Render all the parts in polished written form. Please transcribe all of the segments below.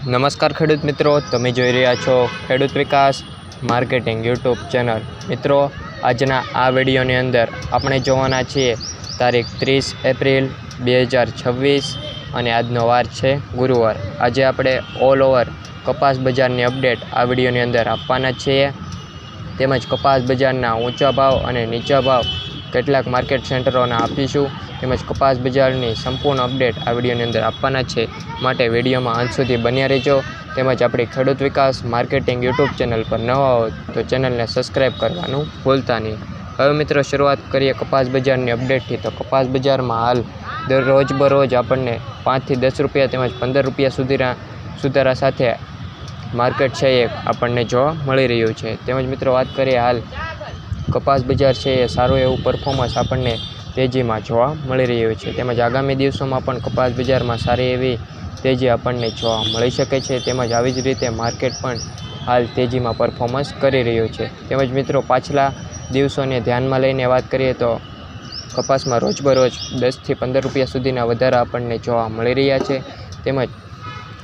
નમસ્કાર ખેડૂત મિત્રો, તમે જોઈ રહ્યા છો ખેડૂત વિકાસ માર્કેટિંગ યુટ્યુબ ચેનલ। મિત્રો, આજના આ વિડીયોની અંદર આપણે જોવાના છીએ તારીખ 30 એપ્રિલ 2026 અને આજનો વાર છે ગુરુવાર। આજે આપણે ઓલ ઓવર કપાસ બજારની અપડેટ આ વિડીયોની અંદર આપવાના છીએ, તેમજ કપાસ બજારના ઊંચા ભાવ અને નીચા ભાવ કેટલાક માર્કેટ સેન્ટરોના આપીશું, તેમજ કપાસ બજારની સંપૂર્ણ અપડેટ આ વિડીયોની અંદર આપવાના છે। માટે વિડીયોમાં અંત સુધી બન્યા રહેજો। તેમજ આપણી ખેડૂત વિકાસ માર્કેટિંગ યુટ્યુબ ચેનલ પર નવા હો તો ચેનલને સબસ્ક્રાઈબ કરવાનું ભૂલતા નહીં। હવે મિત્રો, શરૂઆત કરીએ કપાસ બજારની અપડેટથી। તો કપાસ બજારમાં હાલ દરરોજ બરોજ આપણને 5 થી 10 રૂપિયા તેમજ 15 રૂપિયા સુધારા સાથે માર્કેટ છે એ આપણને જોવા મળી રહ્યું છે। તેમજ મિત્રો, વાત કરીએ હાલ કપાસ બજાર છે એ સારું એવું પરફોર્મન્સ આપણને તેજીમાં જોવા મળી રહ્યું છે। તેમજ આગામી દિવસોમાં પણ કપાસ બજારમાં સારી એવી તેજી આપણને જોવા મળી શકે છે। તેમજ આવી જ રીતે માર્કેટ પણ હાલ તેજીમાં પરફોર્મન્સ કરી રહ્યું છે। તેમજ મિત્રો, પાછલા દિવસોને ધ્યાનમાં લઈને વાત કરીએ તો કપાસમાં રોજબરોજ 10 થી 15 રૂપિયા સુધીના વધારા આપણને જોવા મળી રહ્યા છે। તેમજ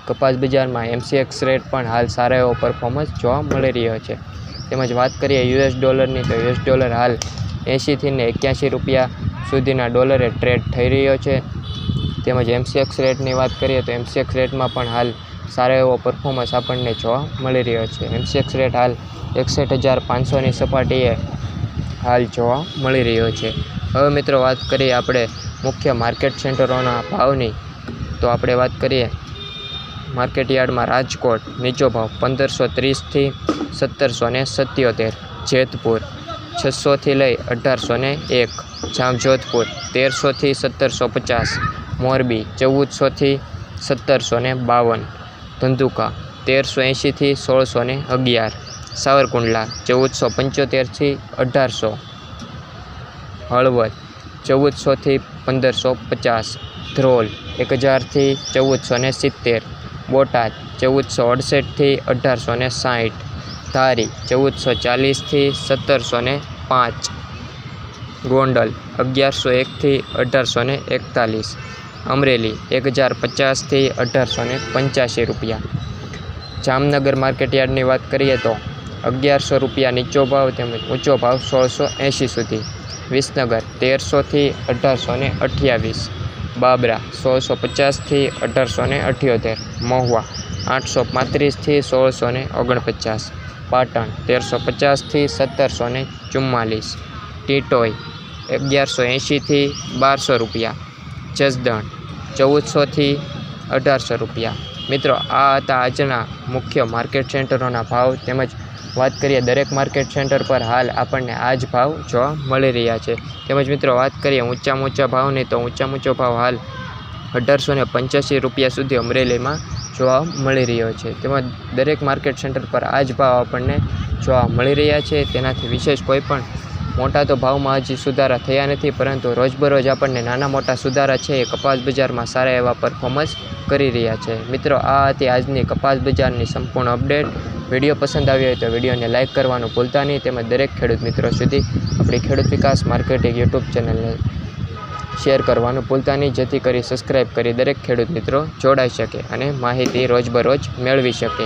કપાસ બજારમાં MCX રેટ પણ હાલ સારો એવો પરફોર્મન્સ જોવા મળી રહ્યો છે। તેમજ વાત કરીએ US ડોલરની, તો US ડોલર હાલ 80 થી 81 રૂપિયા સુધીના ડોલરે ટ્રેડ થઈ રહ્યો છે। તેમજ MCX રેટની વાત કરીએ તો MCX રેટમાં પણ હાલ સારો એવો પરફોર્મન્સ આપણને જોવા મળી રહ્યો છે। MCX રેટ હાલ 61,500ની સપાટીએ હાલ જોવા મળી રહ્યો છે। હવે મિત્રો, વાત કરીએ આપણે મુખ્ય માર્કેટ સેન્ટરોના ભાવની, તો આપણે વાત કરીએ માર્કેટ યાર્ડમાં રાજકોટ નીચો ભાવ 1530 થી 1777, જેતપુર 600 થી લઈ 1801, જામજોધપુર 1300 થી 1750, મોરબી 1400 થી 1752, ધંધુકા 1380 થી 1611, સાવરકુંડલા 1475 થી 1800, હળવદ 1400 થી 1550, ધ્રોલ 1000 થી 1470, બોટાદ 1468 થી 1860, ધારી 1440 થી 1705, ગોંડલ 1101 થી 1841, અમરેલી 1050 થી 1885 રૂપિયા। જામનગર માર્કેટયાર્ડની વાત કરીએ તો 1100 રૂપિયા નીચો ભાવ તેમજ ઊંચો ભાવ 1680 સુધી, વિસનગર 1300 થી 1828, બાબરા 1650 થી 1878, મહુવા 835 થી 1649, પાટણ 1350 થી 1744, ટીટોઈ 1180 થી 1200 રૂપિયા, જસદણ 1400 થી 1800 રૂપિયા। મિત્રો, આ હતા આજના મુખ્ય માર્કેટ સેન્ટરોના ભાવ। તેમજ વાત કરીએ દરેક માર્કેટ સેન્ટર પર હાલ આપણને આ જ ભાવ જોવા મળી રહ્યા છે। તેમજ મિત્રો, વાત કરીએ ઊંચા ભાવની, તો ઊંચો ભાવ હાલ 1885 રૂપિયા સુધી અમરેલીમાં જોવા મળી રહ્યો છે। તેમજ દરેક માર્કેટ સેન્ટર પર આ જ ભાવ આપણને જોવા મળી રહ્યા છે। તેનાથી વિશેષ કોઈ પણ મોટા તો ભાવમાં હજી સુધારા થયા નથી, પરંતુ રોજબરોજ આપણને નાના મોટા સુધારા છે એ કપાસ બજારમાં સારા એવા પરફોર્મન્સ કરી રહ્યા છે। મિત્રો, આ હતી આજની કપાસ બજારની સંપૂર્ણ અપડેટ। વિડીયો પસંદ આવ્યો હોય તો વિડીયોને લાઇક કરવાનું ભૂલતા નહીં, તેમજ દરેક ખેડૂત મિત્રો સુધી આપણી ખેડૂત વિકાસ માર્કેટિંગ યુટ્યુબ ચેનલને શેર કરવાનું ભૂલતા નહીં, જેથી કરી સબસ્ક્રાઈબ કરી દરેક ખેડૂત મિત્રો જોડાઈ શકે અને માહિતી રોજબરોજ મેળવી શકે।